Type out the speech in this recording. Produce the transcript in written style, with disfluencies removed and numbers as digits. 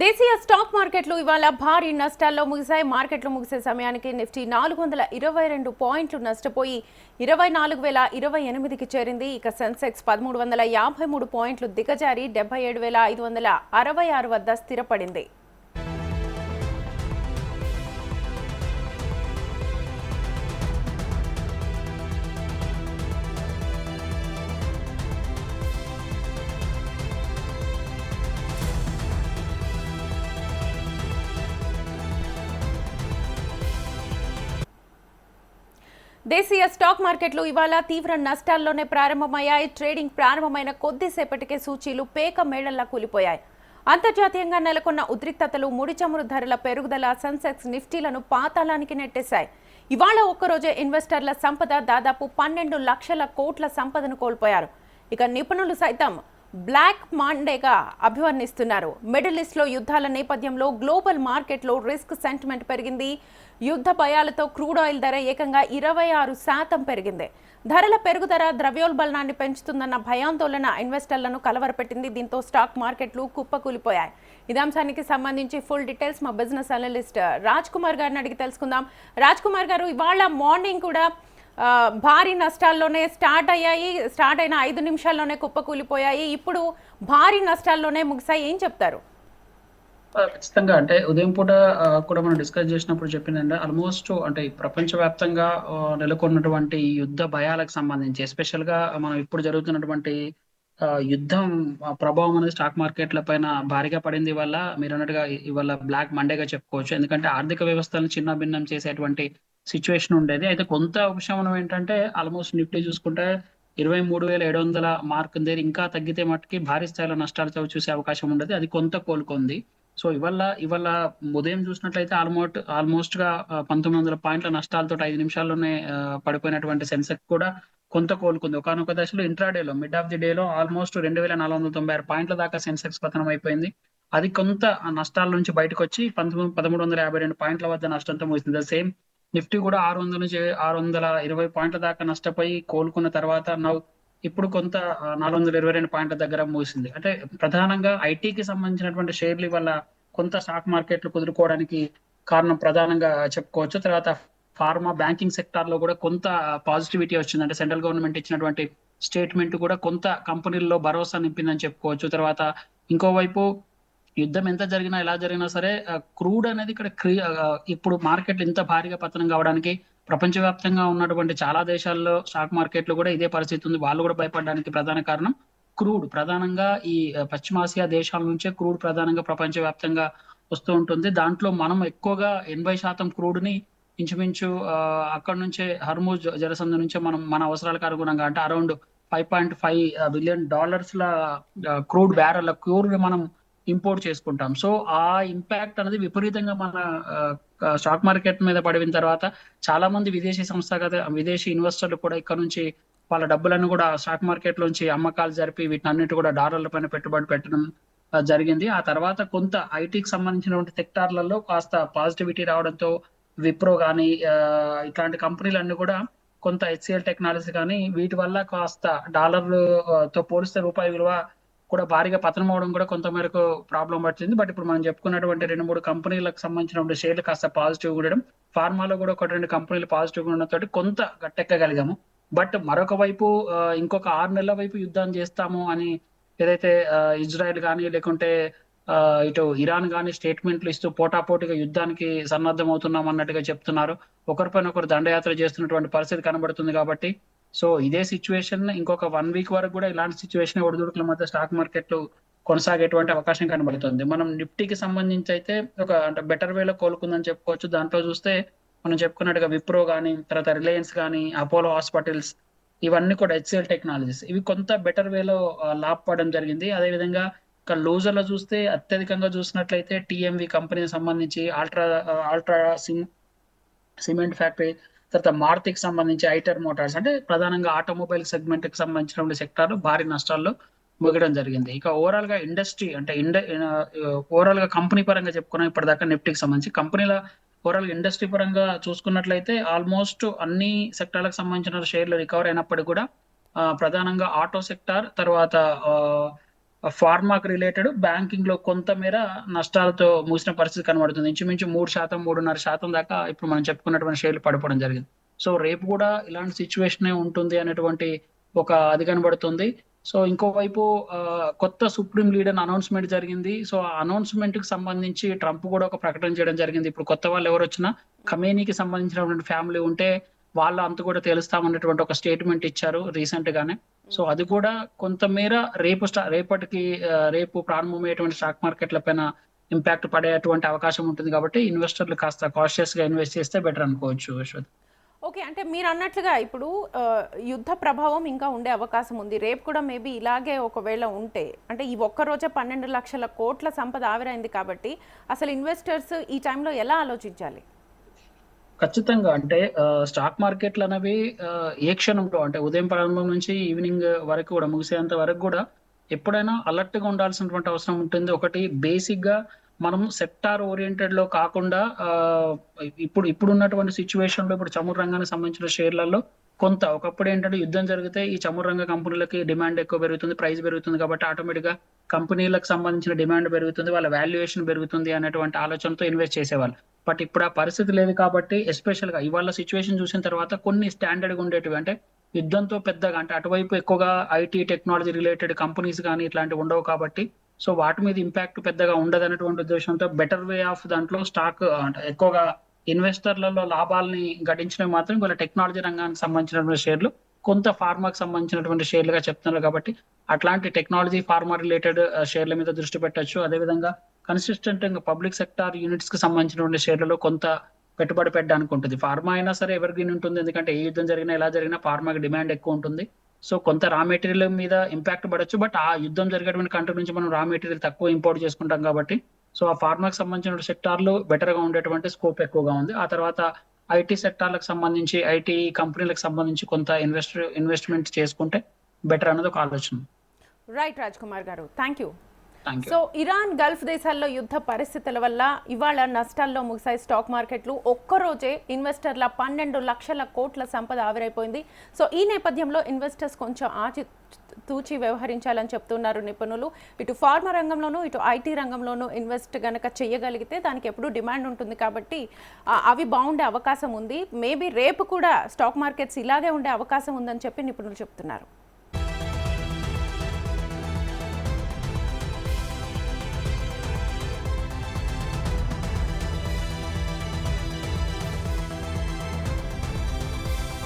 దేశీయ స్టాక్ మార్కెట్లు ఇవాళ భారీ నష్టాల్లో ముగిశాయి. మార్కెట్లు ముగిసే సమయానికి నిఫ్టీ 422 పాయింట్లు నష్టపోయి 24,028కి చేరింది. ఇక సెన్సెక్స్ 1353 పాయింట్లు దిగజారి 77,566 వద్ద స్థిరపడింది. దేశీయ స్టాక్ మార్కెట్లు ఇవాళ తీవ్ర నష్టాల్లోనే ప్రారంభమయ్యాయి. ట్రేడింగ్ ప్రారంభమైన కొద్దిసేపటికే సూచీలు పేక మేళల్లా కూలిపోయాయి. అంతర్జాతీయంగా నెలకొన్న ఉద్రిక్తతలు, ముడి చమురు ధరల పెరుగుదల సెన్సెక్స్ నిఫ్టీలను పాతాళానికి నెట్టేశాయి. ఇవాళ ఒక్కరోజే ఇన్వెస్టర్ల సంపద దాదాపు 12 లక్షల కోట్ల సంపదను కోల్పోయారు. ఇక నిపుణులు సైతం బ్లాక్ మండేగా అభివర్ణిస్తున్నారు. మిడిల్ ఈస్ట్లో యుద్ధాల నేపథ్యంలో గ్లోబల్ మార్కెట్లో రిస్క్ సెంటిమెంట్ పెరిగింది. యుద్ధ భయాలతో క్రూడ్ ఆయిల్ ధర ఏకంగా 26% పెరిగింది. ధరల పెరుగుదల ద్రవ్యోల్బణాన్ని పెంచుతుందన్న భయాందోళన ఇన్వెస్టర్లను కలవరపెట్టింది. దీంతో స్టాక్ మార్కెట్లు కుప్పకూలిపోయాయి. ఇదే అంశానికి సంబంధించి ఫుల్ డీటెయిల్స్ మా బిజినెస్ అనలిస్ట్ రాజ్ కుమార్ గారిని అడిగి తెలుసుకుందాం. రాజ్ కుమార్ గారు, ఇవాళ మార్నింగ్ కూడా భారీ నష్టాల్లోనే స్టార్ట్ అయిన 5 నిమిషాల్లోనే కుప్పకూలిపోయాయి. ఇప్పుడు భారీ నష్టాల్లోనే ముగిసాయి. ఏం చెప్తారు? ఖచ్చితంగా అంటే ఉదయం పూట కూడా మనం డిస్కస్ చేసినప్పుడు చెప్పిందంటే ఆల్మోస్ట్ అంటే ప్రపంచవ్యాప్తంగా నెలకొన్నటువంటి యుద్ధ భయాలకు సంబంధించి ఎస్పెషల్ గా మనం ఇప్పుడు జరుగుతున్నటువంటి యుద్ధం ప్రభావం అనేది స్టాక్ మార్కెట్ల పైన భారీగా పడింది వల్ల మీరు అన్నట్టుగా ఇవాళ బ్లాక్ మండేగా చెప్పుకోవచ్చు. ఎందుకంటే ఆర్థిక వ్యవస్థలను చిన్న భిన్నం చేసేటువంటి సిచ్యువేషన్ ఉండేది. అయితే కొంత ఉపశమనం ఏంటంటే ఆల్మోస్ట్ నిఫ్టీ చూసుకుంటే 23,700 మార్క్ దగ్గర ఇంకా తగ్గితే మట్టుకి భారీ స్థాయిలో నష్టాలు చూసే అవకాశం ఉండదు. అది కొంత కోలుకుంది. సో ఇవాళ ఉదయం చూసినట్లయితే ఆల్మోస్ట్ గా 1900 పాయింట్ల నష్టాలతో 5 నిమిషాల్లోనే పడిపోయినటువంటి సెన్సెక్స్ కూడా కొంత కోలుకుంది. ఒకానొక దశలో ఇంట్రాడేలో మిడ్ ఆఫ్ ది డేలో ఆల్మోస్ట్ 2,496 పాయింట్ల దాకా సెన్సెక్స్ పతనం అయిపోయింది. అది కొంత నష్టాల నుంచి బయటకు వచ్చి 1352 పాయింట్ల వద్ద నష్టంతో ముగిసింది. సేమ్ నిఫ్టీ కూడా 600 నుంచి 620 పాయింట్ల దాకా నష్టపోయి కోలుకున్న తర్వాత ఇప్పుడు కొంత 422 పాయింట్ల దగ్గర ముగిసింది. అంటే ప్రధానంగా ఐటీకి సంబంధించినటువంటి షేర్లు వల్ల కొంత స్టాక్ మార్కెట్లు కుదురుకోవడానికి కారణం ప్రధానంగా చెప్పుకోవచ్చు. తర్వాత ఫార్మా, బ్యాంకింగ్ సెక్టార్ లో కూడా కొంత పాజిటివిటీ వచ్చింది. అంటే సెంట్రల్ గవర్నమెంట్ ఇచ్చినటువంటి స్టేట్మెంట్ కూడా కొంత కంపెనీల్లో భరోసా నింపిందని చెప్పుకోవచ్చు. తర్వాత ఇంకోవైపు యుద్ధం ఎంత జరిగినా ఎలా జరిగినా సరే క్రూడ్ అనేది ఇక్కడ ఇప్పుడు మార్కెట్లు ఇంత భారీగా పతనం కావడానికి ప్రపంచవ్యాప్తంగా ఉన్నటువంటి చాలా దేశాల్లో స్టాక్ మార్కెట్లు కూడా ఇదే పరిస్థితి ఉంది. వాళ్ళు కూడా భయపడడానికి ప్రధాన కారణం క్రూడ్. ప్రధానంగా ఈ పశ్చిమాసియా దేశాల నుంచే క్రూడ్ ప్రధానంగా ప్రపంచవ్యాప్తంగా వస్తూ ఉంటుంది. దాంట్లో మనం ఎక్కువగా 80% క్రూడ్ ని ఇంచుమించు అక్కడ నుంచే హర్మూజ్ జలసంధి నుంచే మనం మన అవసరాలకు అనుగుణంగా అంటే around $5.5 billion crude barrel crude మనం ఇంపోర్ట్ చేసుకుంటాం. సో ఆ ఇంపాక్ట్ అనేది విపరీతంగా మన స్టాక్ మార్కెట్ మీద పడిన తర్వాత చాలా మంది విదేశీ ఇన్వెస్టర్లు కూడా ఇక్కడ నుంచి వాళ్ళ డబ్బులను కూడా స్టాక్ మార్కెట్ లోంచి అమ్మకాలు జరిపి వీటినన్నిటి కూడా డాలర్ల పైన పెట్టుబడి పెట్టడం జరిగింది. ఆ తర్వాత కొంత ఐటీకి సంబంధించినటువంటి సెక్టార్లలో కాస్త పాజిటివిటీ రావడంతో విప్రో కానీ ఇట్లాంటి కంపెనీలన్నీ కూడా కొంత హెచ్సిఎల్ టెక్నాలజీ కానీ వీటి వల్ల కాస్త డాలర్ తో పోలిస్తే రూపాయి విలువ కూడా భారీగా పతనం అవడం కూడా కొంత మేరకు ప్రాబ్లం పడుతుంది. బట్ ఇప్పుడు మనం చెప్పుకున్నటువంటి 2-3 కంపెనీలకు సంబంధించిన షేర్లు కాస్త పాజిటివ్ ఉండడం, ఫార్మాలో కూడా 1-2 కంపెనీలు పాజిటివ్ ఉండడంతో కొంత గట్టెక్కగలిగాము. బట్ మరొక వైపు ఇంకొక 6 నెలల వైపు యుద్ధం చేస్తాము అని ఏదైతే ఇజ్రాయెల్ కానీ లేకుంటే ఇటు ఇరాన్ కానీ స్టేట్మెంట్లు ఇస్తూ పోటాపోటీగా యుద్ధానికి సన్నద్ధం అవుతున్నాం అన్నట్టుగా చెప్తున్నారు. ఒకరిపైన ఒకరు దండయాత్ర చేస్తున్నటువంటి పరిస్థితి కనబడుతుంది. కాబట్టి సో ఇదే సిచ్యువేషన్ ఇంకొక 1 వీక్ వరకు కూడా ఇలాంటి సిచ్యువేషన్ ఒడిదుడుకుల మధ్య స్టాక్ మార్కెట్లు కొనసాగేటువంటి అవకాశం కనబడుతుంది. మనం నిఫ్టీకి సంబంధించి అయితే ఒక అంటే బెటర్ వేలో కోలుకుందని చెప్పుకోవచ్చు. దాంట్లో చూస్తే మనం చెప్పుకున్నట్టుగా విప్రో కానీ, తర్వాత రిలయన్స్ కానీ, అపోలో హాస్పిటల్స్ ఇవన్నీ కూడా హెచ్సిఎల్ టెక్నాలజీస్ ఇవి కొంత బెటర్ వేలో లాభపడడం జరిగింది. అదేవిధంగా ఇక లూజర్ లో చూస్తే అత్యధికంగా చూసినట్లయితే టిఎంవి కంపెనీకి సంబంధించి ఆల్ట్రా సిమెంట్ ఫ్యాక్టరీ, తర్వాత మారుతికి సంబంధించి ఐటర్ మోటార్స్ అంటే ప్రధానంగా ఆటోమొబైల్ సెగ్మెంట్ కి సంబంధించిన సెక్టార్లు భారీ నష్టాల్లో ముగడం జరిగింది. ఇక ఓవరాల్ గా ఇండస్ట్రీ అంటే ఓవరాల్ గా కంపెనీ పరంగా చెప్పుకున్నాం ఇప్పటిదాకా నిఫ్టీకి సంబంధించి. కంపెనీల ఓవరాల్ ఇండస్ట్రీ పరంగా చూసుకున్నట్లయితే ఆల్మోస్ట్ అన్ని సెక్టార్లకు సంబంధించిన షేర్లు రికవర్ అయినప్పటికీ కూడా ప్రధానంగా ఆటో సెక్టార్, తర్వాత ఫార్మాకు రిలేటెడ్ బ్యాంకింగ్ లో కొంతమేర నష్టాలతో మూసిన పరిస్థితి కనబడుతుంది. ఇంచుమించు 3%, 3.5% దాకా ఇప్పుడు మనం చెప్పుకున్నటువంటి షేర్లు పడిపోవడం జరిగింది. సో రేపు కూడా ఇలాంటి సిచ్యువేషన్ ఉంటుంది అనేటువంటి ఒక అది కనబడుతుంది. సో ఇంకోవైపు కొత్త సుప్రీం లీడర్ అనౌన్స్మెంట్ జరిగింది. సో ఆ అనౌన్స్మెంట్ కి సంబంధించి ట్రంప్ కూడా ఒక ప్రకటన చేయడం జరిగింది. ఇప్పుడు కొత్త వాళ్ళు ఎవరు వచ్చినా ఖమేనీకి సంబంధించినటువంటి ఫ్యామిలీ ఉంటే వాళ్ళ అంత కూడా తెలుస్తామన్నటువంటి ఒక స్టేట్మెంట్ ఇచ్చారు రీసెంట్ గానే. సో అది కూడా కొంతమేర రేపటికి రేపు ప్రారంభమయ్యేటువంటి స్టాక్ మార్కెట్ల పైన ఇంపాక్ట్ పడేటువంటి అవకాశం ఉంటుంది కాబట్టి ఇన్వెస్టర్లు కాస్త కాషియస్ గా ఇన్వెస్ట్ చేస్తే బెటర్ అనుకోవచ్చు యశ్వత్. ఓకే, అంటే మీరు అన్నట్లుగా ఇప్పుడు యుద్ధ ప్రభావం ఇంకా ఉండే అవకాశం ఉంది. రేపు కూడా మేబీ ఇలాగే ఒకవేళ ఉంటే, అంటే ఈ ఒక్క రోజే 12 లక్షల కోట్ల సంపద ఆవిరైంది కాబట్టి అసలు ఇన్వెస్టర్స్ ఈ టైంలో ఎలా ఆలోచించాలి? ఖచ్చితంగా అంటే స్టాక్ మార్కెట్లు అనేవి ఏ క్షణంలో అంటే ఉదయం ప్రారంభం నుంచి ఈవినింగ్ వరకు కూడా ముగిసేంత వరకు కూడా ఎప్పుడైనా అలర్ట్ గా ఉండాల్సినటువంటి అవసరం ఉంటుంది. ఒకటి బేసిక్ గా మనం సెక్టార్ ఓరియంటెడ్ లో కాకుండా ఇప్పుడు ఉన్నటువంటి సిచ్యువేషన్ లో ఇప్పుడు చమురు రంగానికి సంబంధించిన షేర్లలో కొంత ఒకప్పుడు ఏంటంటే యుద్ధం జరిగితే ఈ చమురు రంగ కంపెనీలకి డిమాండ్ ఎక్కువ పెరుగుతుంది, ప్రైస్ పెరుగుతుంది కాబట్టి ఆటోమేటిక్ గా కంపెనీలకు సంబంధించిన డిమాండ్ పెరుగుతుంది, వాళ్ళ వాల్యుయేషన్ పెరుగుతుంది అనేటువంటి ఆలోచనతో ఇన్వెస్ట్ చేసేవాళ్ళు. బట్ ఇప్పుడు ఆ పరిస్థితి లేదు కాబట్టి ఎస్పెషల్ గా ఇవాళ సిచ్యువేషన్ చూసిన తర్వాత కొన్ని స్టాండర్డ్ గా ఉండేటివి అంటే యుద్ధంతో పెద్దగా అంటే అటువైపు ఎక్కువగా ఐటీ టెక్నాలజీ రిలేటెడ్ కంపెనీస్ కానీ ఇట్లాంటివి ఉండవు కాబట్టి సో వాటి మీద ఇంపాక్ట్ పెద్దగా ఉండదు అనేటువంటి ఉద్దేశంతో బెటర్ వే ఆఫ్ దాంట్లో స్టాక్ అంటే ఎక్కువగా ఇన్వెస్టర్లలో లాభాలని గడించినవి మాత్రం వాళ్ళ టెక్నాలజీ రంగానికి సంబంధించినటువంటి షేర్లు, కొంత ఫార్మాకి సంబంధించినటువంటి షేర్లుగా చెప్తున్నారు కాబట్టి అట్లాంటి టెక్నాలజీ ఫార్మా రిలేటెడ్ షేర్ల మీద దృష్టి పెట్టొచ్చు. అదేవిధంగా కన్సిస్టెంట్ గా పబ్లిక్ సెక్టార్ యూనిట్స్ కి సంబంధించినటువంటి షేర్లలో కొంత పెట్టుబడి పెట్టడానికి ఉంటుంది. ఫార్మా అయినా సరే ఎవర్ గ్రీన్ ఉంటుంది, ఎందుకంటే ఏ యుద్ధం జరిగినా ఎలా జరిగినా ఫార్మాకి డిమాండ్ ఎక్కువ ఉంటుంది. సో కొంత రా మెటీరియల్ మీద ఇంపాక్ట్ పడొచ్చు, బట్ ఆ యుద్ధం జరిగేటువంటి కంట్రీ నుంచి మనం రా మెటీరియల్ తక్కువ ఇంపోర్ట్ చేసుకుంటాం కాబట్టి సో ఆ ఫార్మాకి సంబంధించిన సెక్టార్లు బెటర్ గా ఉండేటువంటి స్కోప్ ఎక్కువగా ఉంది. ఆ తర్వాత ఐటీ సెక్టార్లకు సంబంధించి ఐటీ కంపెనీలకు సంబంధించి కొంత ఇన్వెస్ట్మెంట్ చేసుకుంటే బెటర్ అనేది ఒక ఆలోచన. రైట్ రాజ్ కుమార్ గారు, thank you. Thank you. So Iran Gulf దేశాల్లో యుద్ధ పరిస్థితుల వల్ల ఇవాళ నష్టాల్లో ముగిసాయి స్టాక్ మార్కెట్లు. ఒక్కరోజే ఇన్వెస్టర్ల 12 లక్షల కోట్ల సంపద ఆవిరైపోయింది. సో ఈ నేపథ్యంలో ఇన్వెస్టర్స్ కొంచెం తూచి వ్యవహరించాలని చెప్తున్నారు నిపుణులు. ఇటు ఫార్మా రంగంలోనూ ఇటు ఐటీ రంగంలోనూ ఇన్వెస్ట్ గనక చేయగలిగితే దానికి ఎప్పుడూ డిమాండ్ ఉంటుంది కాబట్టి అవి బాగుండే అవకాశం ఉంది. మేబీ రేపు కూడా స్టాక్ మార్కెట్స్ ఇలాగే ఉండే అవకాశం ఉందని చెప్పి నిపుణులు చెప్తున్నారు.